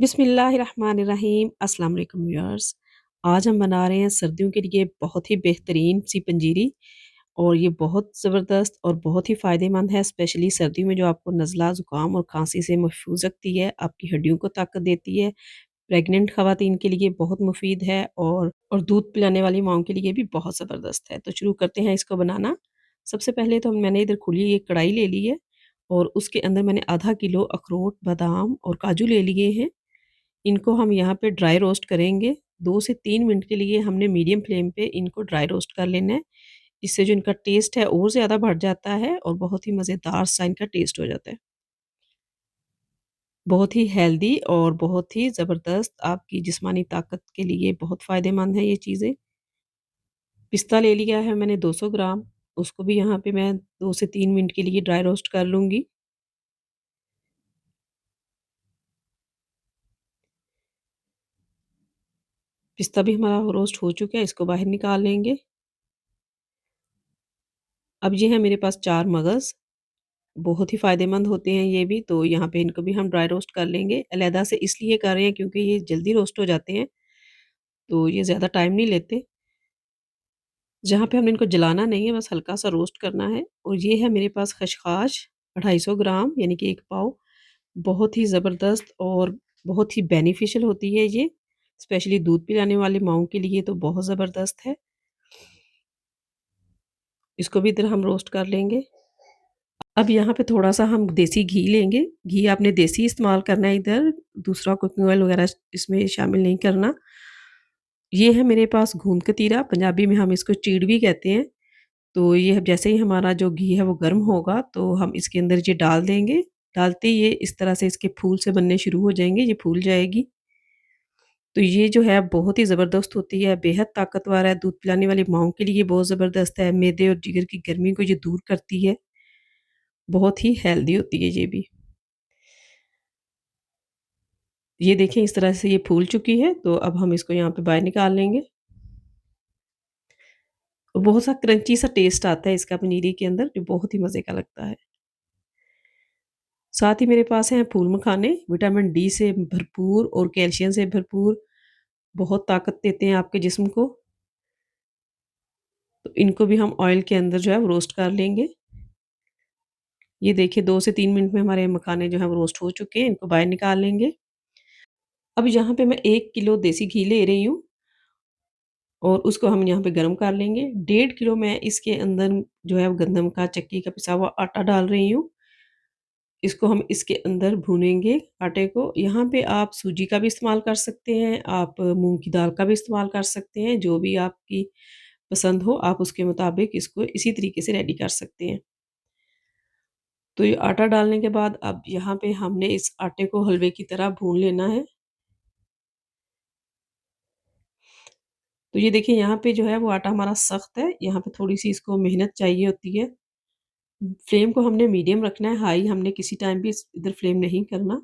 बिस्मिल्लाहिर्रहमानिर्रहीम अस्सलाम वालेकुम व्यूअर्स। आज हम बना रहे हैं सर्दियों के लिए बहुत ही बेहतरीन सी पंजीरी और ये बहुत ज़बरदस्त और बहुत ही फ़ायदेमंद है। स्पेशली सर्दियों में जो आपको नज़ला ज़ुकाम और खांसी से महफूज रखती है, आपकी हड्डियों को ताकत देती है। प्रेग्नेंट ख़वातीन के लिए बहुत मुफीद है और दूध पिलाने वाली माँओं के लिए भी बहुत ज़बरदस्त है। तो शुरू करते हैं इसको बनाना। सबसे पहले तो मैंने इधर खुली एक कढ़ाई ले ली है और उसके अंदर मैंने आधा किलो अखरोट, बादाम और काजू ले लिए हैं। इनको हम यहाँ पे ड्राई रोस्ट करेंगे। 2 से 3 मिनट के लिए हमने मीडियम फ्लेम पे इनको ड्राई रोस्ट कर लेना है। इससे जो इनका टेस्ट है और ज़्यादा बढ़ जाता है और बहुत ही मज़ेदार सा इनका टेस्ट हो जाता है। बहुत ही हेल्दी और बहुत ही ज़बरदस्त आपकी जिस्मानी ताकत के लिए बहुत फ़ायदेमंद है ये चीज़ें। पिस्ता ले लिया है मैंने 200 ग्राम, उसको भी यहाँ पे मैं 2 से 3 मिनट के लिए ड्राई रोस्ट कर लूँगी। पिस्ता भी हमारा रोस्ट हो चुका है, इसको बाहर निकाल लेंगे। अब ये है मेरे पास 4 मगज़। बहुत ही फ़ायदेमंद होते हैं ये भी, तो यहाँ पे इनको भी हम ड्राई रोस्ट कर लेंगे। अलहदा से इसलिए कर रहे हैं क्योंकि ये जल्दी रोस्ट हो जाते हैं, तो ये ज़्यादा टाइम नहीं लेते। जहाँ पे हमने इनको जलाना नहीं है, बस हल्का-सा रोस्ट करना है और ये है मेरे पास खशखाश 250 ग्राम यानी कि 1 पाव। बहुत ही ज़बरदस्त और बहुत ही बेनिफिशियल होती है ये, स्पेशली दूध पिलाने वाली माँओं के लिए तो बहुत ज़बरदस्त है। इसको भी इधर हम रोस्ट कर लेंगे। अब यहाँ पे थोड़ा-सा हम देसी घी लेंगे। घी आपने देसी इस्तेमाल करना है इधर, दूसरा कुकिंग ऑयल वगैरह इसमें शामिल नहीं करना। ये है मेरे पास गूंद कतीरा, पंजाबी में हम इसको चीड़ भी कहते हैं। तो ये जैसे ही हमारा जो घी है वो गर्म होगा, तो हम इसके अंदर ये डाल देंगे। डालते ही ये इस तरह से इसके फूल से बनने शुरू हो जाएँगे, ये फूल जाएगी। तो ये जो है बहुत ही ज़बरदस्त होती है, बेहद ताकतवर है, दूध पिलाने वाली माँओं के लिए बहुत ज़बरदस्त है, मैदे और जिगर की गर्मी को ये दूर करती है, बहुत ही हेल्दी होती है ये भी। ये देखें इस तरह से ये फूल चुकी है, तो अब हम इसको यहाँ पे बाहर निकाल लेंगे। और बहुत सा क्रंची सा टेस्ट आता है इसका पनीरी के अंदर, जो बहुत ही मज़े का लगता है। साथ ही मेरे पास हैं फूल मखाने, विटामिन डी से भरपूर और कैल्शियम से भरपूर, बहुत ताकत देते हैं आपके जिस्म को। तो इनको भी हम ऑयल के अंदर जो है वो रोस्ट कर लेंगे। ये देखिए 2 से 3 मिनट में हमारे मखाने जो हैं वो रोस्ट हो चुके हैं, इनको बाहर निकाल लेंगे। अब यहाँ पे मैं 1 किलो देसी घी ले रही हूँ और उसको हम यहाँ पे गरम कर लेंगे। 1.5 किलो मैं इसके अंदर जो है वो गंदम का चक्की का पिसा हुआ आटा डाल रही हूँ। इसको हम इसके अंदर भूनेंगे आटे को। यहाँ पे आप सूजी का भी इस्तेमाल कर सकते हैं, आप मूँग की दाल का भी इस्तेमाल कर सकते हैं, जो भी आपकी पसंद हो आप उसके मुताबिक इसको इसी तरीके से रेडी कर सकते हैं। तो ये आटा डालने के बाद अब यहाँ पे हमने इस आटे को हलवे की तरह भून लेना है। तो ये देखिए यहाँ पे जो है वो आटा हमारा सख्त है, यहाँ पे थोड़ी-सी इसको मेहनत चाहिए होती है। फ्लेम को हमने मीडियम रखना है, हाई हमने किसी टाइम भी इस इधर फ्लेम नहीं करना।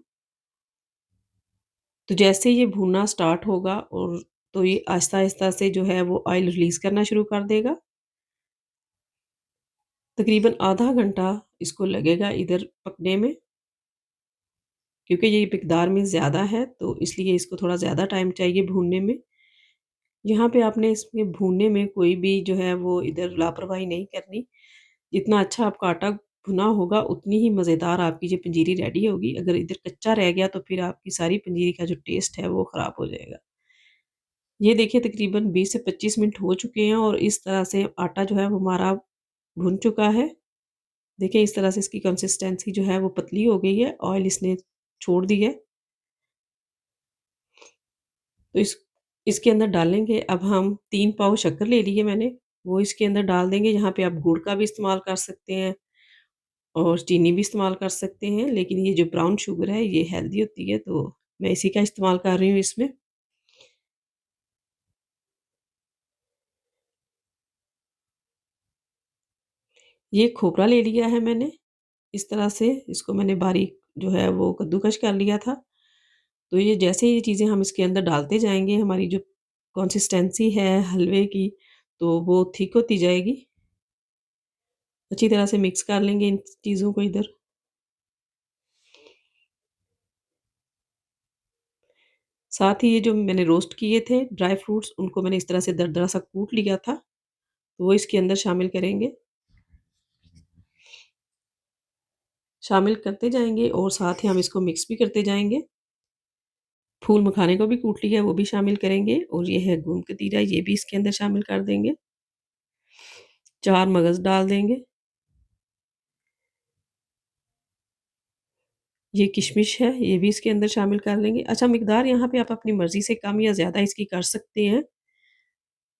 तो जैसे ये भूनना स्टार्ट होगा और तो ये आहिस्ता-आहिस्ता से जो है वो ऑयल रिलीज़ करना शुरू कर देगा। तकरीबन आधा घंटा इसको लगेगा इधर पकने में, क्योंकि ये मिकदार में ज़्यादा है तो इसलिए इसको थोड़ा ज़्यादा टाइम चाहिए भूनने में। यहाँ पे आपने इसमें भूनने में कोई भी जो है वो इधर लापरवाही नहीं करनी। जितना अच्छा आपका आटा भुना होगा उतनी ही मज़ेदार आपकी ये पंजीरी रेडी होगी। अगर इधर कच्चा रह गया तो फिर आपकी सारी पंजीरी का जो टेस्ट है वो ख़राब हो जाएगा। ये देखिए तकरीबन 20 से 25 मिनट हो चुके हैं और इस तरह से आटा जो है वो हमारा भुन चुका है। देखिए इस तरह से इसकी कंसिस्टेंसी जो है वो पतली हो गई है, ऑयल इसने छोड़ दी है। तो इसके अंदर डालेंगे अब हम 3 पाव शक्कर ले ली है मैंने, वो इसके अंदर डाल देंगे। यहाँ पे आप गुड़ का भी इस्तेमाल कर सकते हैं और चीनी भी इस्तेमाल कर सकते हैं, लेकिन ये जो ब्राउन शुगर है ये हेल्दी होती है तो मैं इसी का इस्तेमाल कर रही हूँ इसमें। ये खोपरा ले लिया है मैंने, इस तरह से इसको मैंने बारीक जो है वो कद्दूकस कर लिया था। तो ये जैसे ही ये चीज़ें हम इसके अंदर डालते जाएँगे, हमारी जो कंसिस्टेंसी है हलवे की, तो वो थिक होती जाएगी। अच्छी तरह से मिक्स कर लेंगे इन चीज़ों को इधर। साथ ही ये जो मैंने रोस्ट किए थे ड्राई फ्रूट्स, उनको मैंने इस तरह से दरदरा सा कूट लिया था, तो वो इसके अंदर शामिल करेंगे। शामिल करते जाएँगे और साथ ही हम इसको मिक्स भी करते जाएँगे। फूल मखाने को भी कूट लिया है, वो भी शामिल करेंगे और ये है गूंद कतीरा, ये भी इसके अंदर शामिल कर देंगे। 4 मगज़ डाल देंगे। ये किशमिश है, ये भी इसके अंदर शामिल कर लेंगे। अच्छा, मिकदार यहाँ पे आप अपनी मर्ज़ी से कम या ज़्यादा इसकी कर सकते हैं,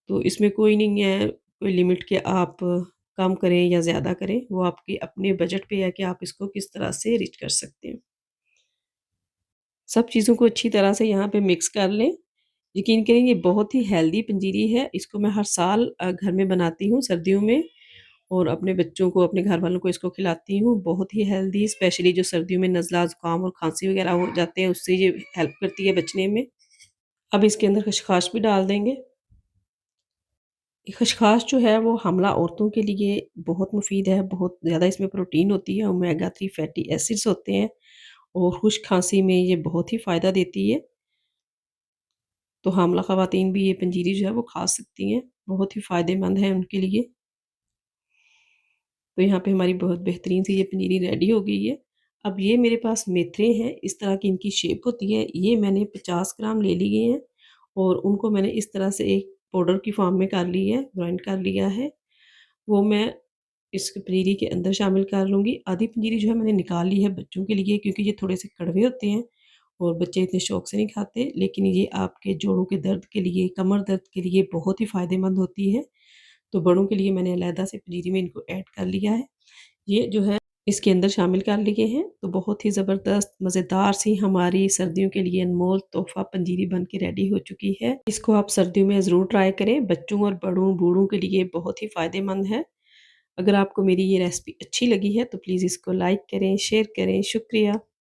तो इसमें कोई नहीं है, कोई लिमिट कि आप कम करें या ज़्यादा करें, वो आपके अपने बजट पे है कि आप इसको किस तरह से रिच कर सकते हैं। सब चीज़ों को अच्छी तरह से यहाँ पे मिक्स कर लें। यकीन करें ये बहुत ही हेल्दी पंजीरी है, इसको मैं हर साल घर में बनाती हूँ सर्दियों में और अपने बच्चों को, अपने घर वालों को इसको खिलाती हूँ। बहुत ही हेल्दी, स्पेशली जो सर्दियों में नज़ला, ज़ुकाम और खाँसी वगैरह हो जाते हैं, उससे ये हेल्प करती है बचने में। अब इसके अंदर खसखस भी डाल देंगे। ये खसखस जो है वो हमला औरतों के लिए बहुत मुफ़ीद है, बहुत ज़्यादा इसमें प्रोटीन होती है, ओमेगा 3 फैटी एसिड्स होते हैं और खुश्क खाँसी में ये बहुत ही फ़ायदा देती है। तो हामला ख़वातीन भी ये पंजीरी जो है वो खा सकती हैं, बहुत ही फ़ायदेमंद है उनके लिए। तो यहाँ पे हमारी बहुत बेहतरीन सी ये पनीरी रेडी हो गई है। अब ये मेरे पास मेथरे हैं, इस तरह की इनकी शेप होती है। ये मैंने 50 ग्राम ले लिए हैं और उनको मैंने इस तरह से एक पाउडर की फॉर्म में कर ली है, ग्राइंड कर लिया है। वो मैं इस पनीरी के अंदर शामिल कर लूँगी। आधी पनीरी जो है मैंने निकाल ली है बच्चों के लिए, क्योंकि ये थोड़े से कड़वे होते हैं और बच्चे इतने शौक से नहीं खाते। लेकिन ये आपके जोड़ों के दर्द के लिए, कमर दर्द के लिए बहुत ही फ़ायदेमंद होती है। तो बड़ों के लिए मैंने अलहदा से पनीरी में इनको ऐड कर लिया है। ये जो है इसके अंदर शामिल कर लिए हैं, तो बहुत ही ज़बरदस्त मज़ेदार सी हमारी सर्दियों के लिए अनमोल तोहफ़ा पंजीरी बन के रेडी हो चुकी है। इसको आप सर्दियों में ज़रूर ट्राई करें, बच्चों और बड़ों बूढ़ों के लिए बहुत ही फ़ायदेमंद है। अगर आपको मेरी ये रेसिपी अच्छी लगी है तो प्लीज़ इसको लाइक करें, शेयर करें। शुक्रिया।